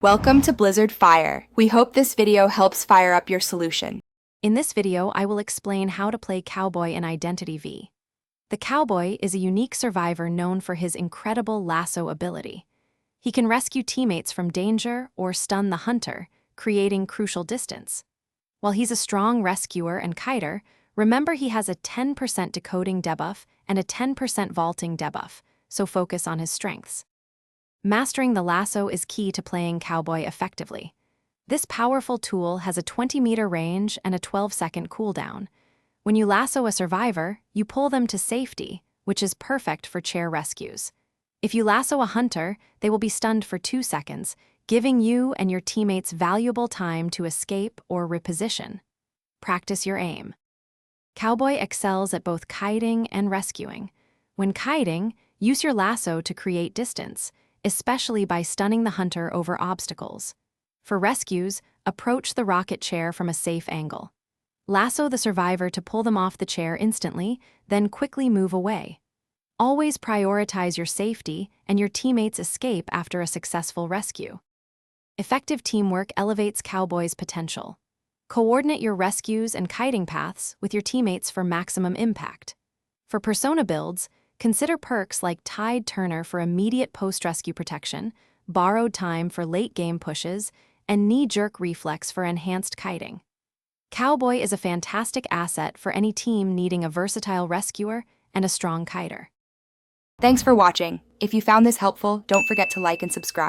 Welcome to Blizzard Fire. We hope this video helps fire up your solution. In this video, I will explain how to play Cowboy in Idv. The Cowboy is a unique survivor known for his incredible lasso ability. He can rescue teammates from danger or stun the hunter, creating crucial distance. While he's a strong rescuer and kiter, remember he has a 10% decoding debuff and a 10% vaulting debuff, so focus on his strengths. Mastering the lasso is key to playing Cowboy effectively. This powerful tool has a 20-meter range and a 12-second cooldown. When you lasso a survivor, you pull them to safety, which is perfect for chair rescues. If you lasso a hunter, they will be stunned for 2 seconds, giving you and your teammates valuable time to escape or reposition. Practice your aim. Cowboy excels at both kiting and rescuing. When kiting, use your lasso to create distance, especially by stunning the hunter over obstacles. For rescues, approach the rocket chair from a safe angle. Lasso the survivor to pull them off the chair instantly, then quickly move away. Always prioritize your safety and your teammates' escape after a successful rescue. Effective teamwork elevates Cowboy's potential. Coordinate your rescues and kiting paths with your teammates for maximum impact. For persona builds, consider perks like Tide Turner for immediate post-rescue protection, Borrowed Time for late-game pushes, and Knee-Jerk Reflex for enhanced kiting. Cowboy is a fantastic asset for any team needing a versatile rescuer and a strong kiter. Thanks for watching. If you found this helpful, don't forget to like and subscribe.